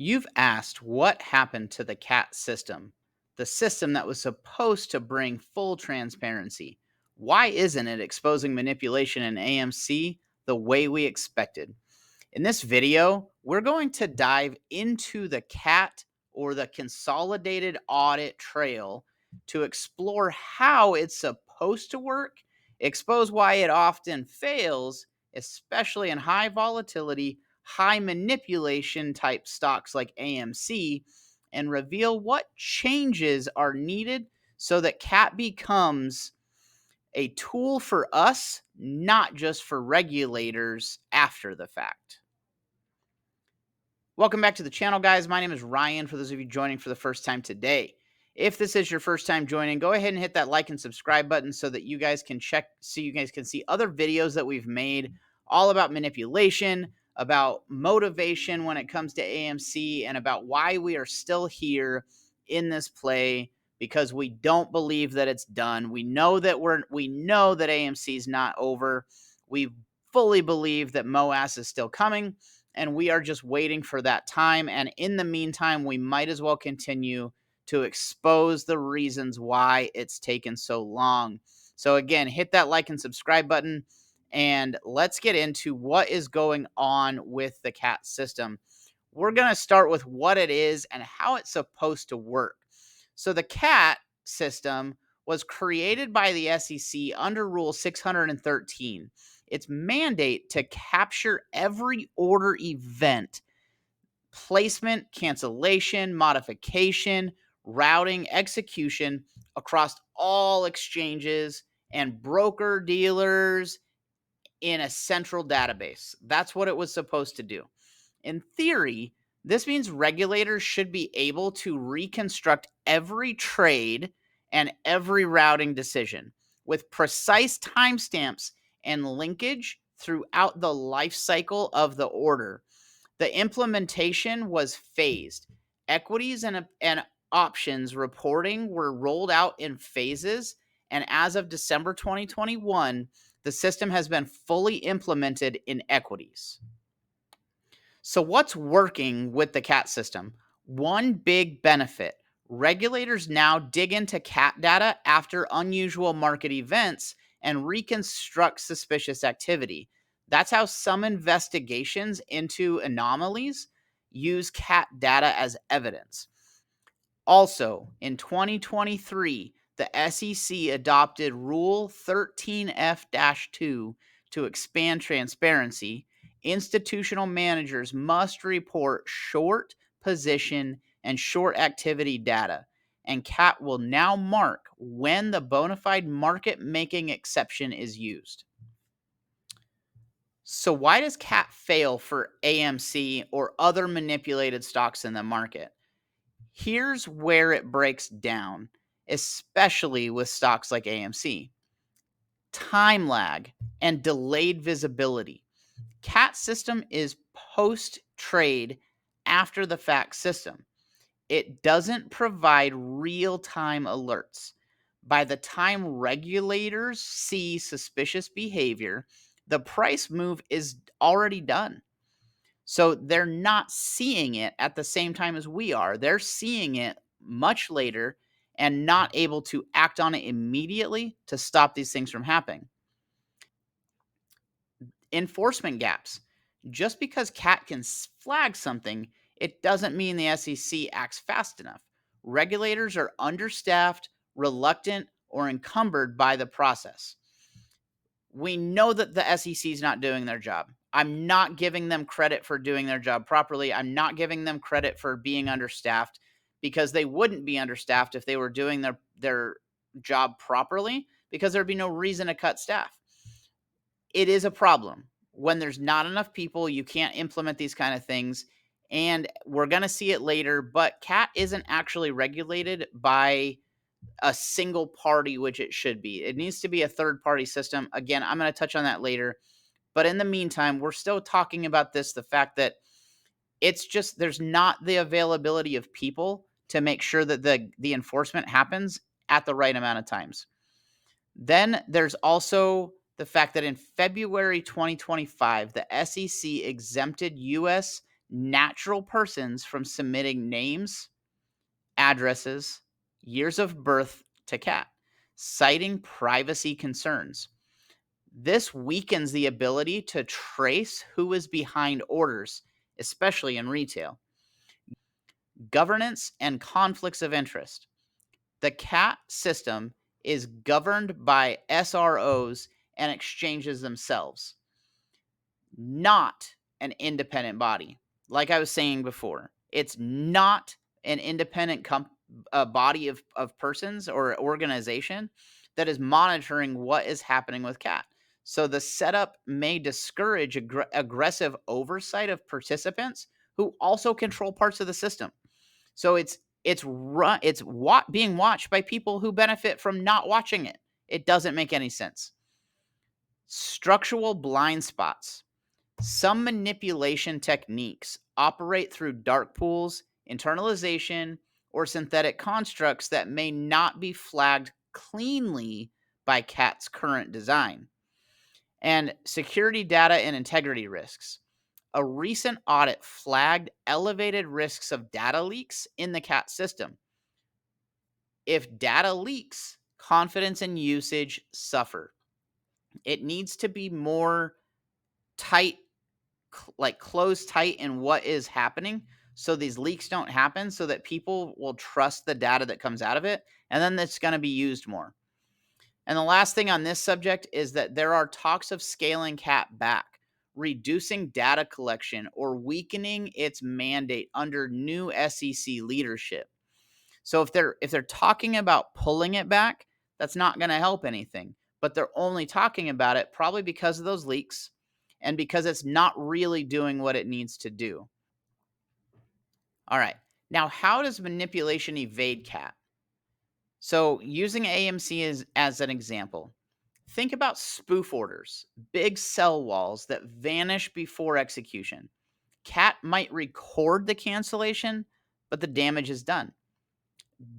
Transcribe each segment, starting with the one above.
You've asked what happened to the CAT system, the system that was supposed to bring full transparency. Why isn't it exposing manipulation in AMC the way we expected? In this video, we're going to dive into the CAT or the Consolidated Audit Trail to explore how it's supposed to work, expose why it often fails, especially in high volatility, high manipulation type stocks like AMC, and reveal what changes are needed so that CAT becomes a tool for us, not just for regulators after the fact. Welcome back to the channel, guys. My name is Ryan, for those of you joining for the first time today. If this is your first time joining, go ahead and hit that like and subscribe button so that you guys can see other videos that we've made all about manipulation, about motivation when it comes to AMC, and about why we are still here in this play because we don't believe that it's done. We know that AMC is not over. We fully believe that MOAS is still coming, and we are just waiting for that time. And in the meantime, we might as well continue to expose the reasons why it's taken so long. So again, hit that like and subscribe button, and let's get into what is going on with the CAT system. We're going to start with what it is and how it's supposed to work. So the CAT system was created by the SEC under Rule 613. Its mandate to capture every order event, placement, cancellation, modification, routing, execution across all exchanges and broker dealers in a central database. That's what it was supposed to do. In theory, this means regulators should be able to reconstruct every trade and every routing decision with precise timestamps and linkage throughout the life cycle of the order. The implementation was phased. Equities and options reporting were rolled out in phases, and as of December 2021, the system has been fully implemented in equities. So what's working with the CAT system? One big benefit: regulators now dig into CAT data after unusual market events and reconstruct suspicious activity. That's how some investigations into anomalies use CAT data as evidence. Also, in 2023, the SEC adopted Rule 13F-2 to expand transparency. Institutional managers must report short position and short activity data, and CAT will now mark when the bona fide market making exception is used. So why does CAT fail for AMC or other manipulated stocks in the market? Here's where it breaks down, especially with stocks like AMC. Time lag and delayed visibility. CAT system is post-trade, after the fact system. It doesn't provide real-time alerts. By the time regulators see suspicious behavior, the price move is already done. So they're not seeing it at the same time as we are. They're seeing it much later and not able to act on it immediately to stop these things from happening. Enforcement gaps. Just because CAT can flag something, it doesn't mean the SEC acts fast enough. Regulators are understaffed, reluctant, or encumbered by the process. We know that the SEC is not doing their job. I'm not giving them credit for doing their job properly. I'm not giving them credit for being understaffed, because they wouldn't be understaffed if they were doing their job properly, because there'd be no reason to cut staff. It is a problem when there's not enough people. You can't implement these kind of things, and we're going to see it later, but CAT isn't actually regulated by a single party, which it should be. It needs to be a third party system. Again, I'm going to touch on that later. But in the meantime, we're still talking about this, the fact that it's just there's not the availability of people to make sure that the enforcement happens at the right amount of times. Then there's also the fact that in February 2025, the SEC exempted U.S. natural persons from submitting names, addresses, years of birth to cat, citing privacy concerns. This weakens the ability to trace who is behind orders, especially in retail. Governance and conflicts of interest. The CAT system is governed by SROs and exchanges themselves, not an independent body. Like I was saying before, it's not an independent body of persons or organization that is monitoring what is happening with CAT. So the setup may discourage aggressive oversight of participants who also control parts of the system. So it's being watched by people who benefit from not watching it. It doesn't make any sense. Structural blind spots. Some manipulation techniques operate through dark pools, internalization, or synthetic constructs that may not be flagged cleanly by CAT's current design. And security data and integrity risks. A recent audit flagged elevated risks of data leaks in the CAT system. If data leaks, confidence and usage suffer. It needs to be more tight, like closed tight in what is happening so these leaks don't happen, so that people will trust the data that comes out of it, and then it's going to be used more. And the last thing on this subject is that there are talks of scaling CAT back, reducing data collection, or weakening its mandate under new SEC leadership. So if they're talking about pulling it back, that's not going to help anything. But they're only talking about it probably because of those leaks and because it's not really doing what it needs to do. All right. Now, how does manipulation evade CAT? So using AMC as an example, think about spoof orders, big sell walls that vanish before execution. CAT might record the cancellation, but the damage is done.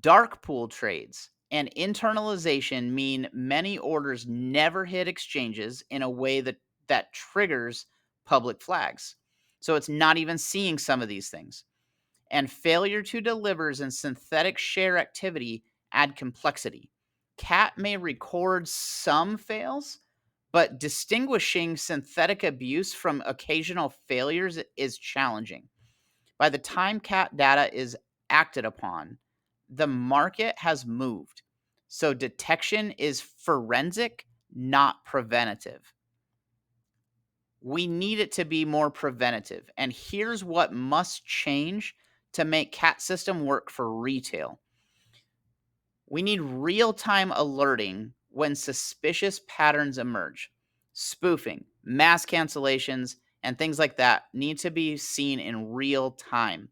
Dark pool trades and internalization mean many orders never hit exchanges in a way that triggers public flags. So it's not even seeing some of these things. And failure to delivers and synthetic share activity add complexity. CAT may record some fails, but distinguishing synthetic abuse from occasional failures is challenging. By the time CAT data is acted upon, the market has moved. So detection is forensic, not preventative. We need it to be more preventative. And here's what must change to make CAT system work for retail. We need real-time alerting when suspicious patterns emerge. Spoofing, mass cancellations, and things like that need to be seen in real time.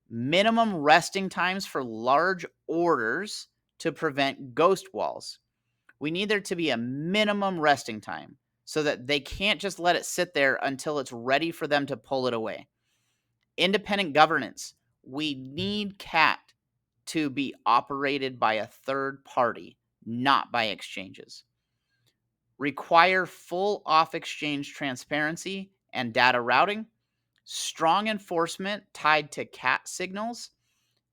Minimum resting times for large orders to prevent ghost walls. We need there to be a minimum resting time so that they can't just let it sit there until it's ready for them to pull it away. Independent governance. We need CAT to be operated by a third party, not by exchanges. Require full off-exchange transparency and data routing. Strong enforcement tied to CAT signals,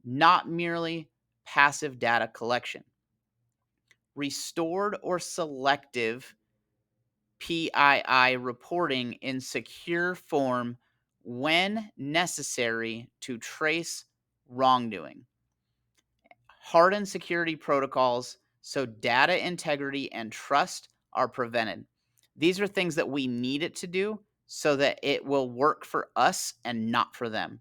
not merely passive data collection. Restored or selective PII reporting in secure form when necessary to trace wrongdoing. Harden security protocols so data integrity and trust are prevented. These are things that we need it to do so that it will work for us and not for them.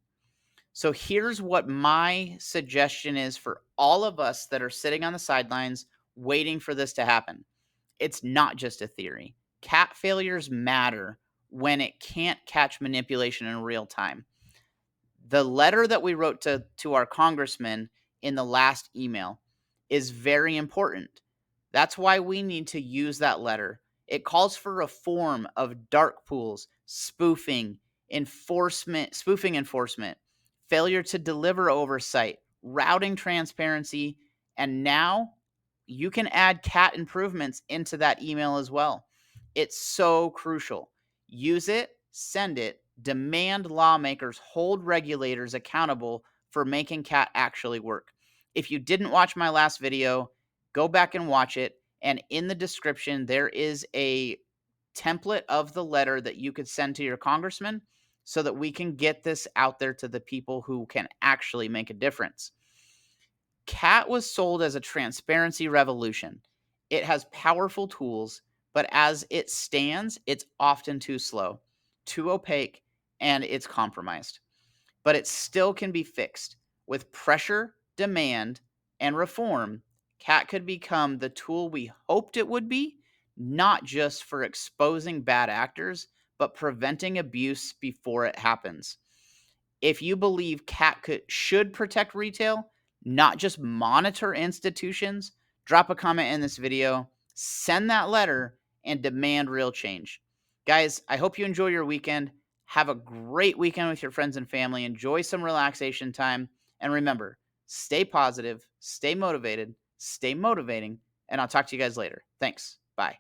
So here's what my suggestion is for all of us that are sitting on the sidelines waiting for this to happen. It's not just a theory. CAT failures matter when it can't catch manipulation in real time. The letter that we wrote to our congressman in the last email is very important. That's why we need to use that letter. It calls for reform of dark pools, spoofing enforcement, failure to deliver oversight, routing transparency, and now you can add CAT improvements into that email as well. It's so crucial. Use it, send it, Demand lawmakers hold regulators accountable for making cat actually work. If you didn't watch my last video, go back and watch it. And in the description, there is a template of the letter that you could send to your congressman so that we can get this out there to the people who can actually make a difference. Cat was sold as a transparency revolution. It has powerful tools, but as it stands, it's often too slow, too opaque, and it's compromised. But it still can be fixed. With pressure, demand, and reform, Cat could become the tool we hoped it would be, not just for exposing bad actors, but preventing abuse before it happens. If you believe should protect retail, not just monitor institutions, drop a comment in this video, send that letter, and demand real change. Guys, I hope you enjoy your weekend. Have a great weekend with your friends and family. Enjoy some relaxation time. And remember, stay positive, stay motivated, stay motivating, and I'll talk to you guys later. Thanks. Bye.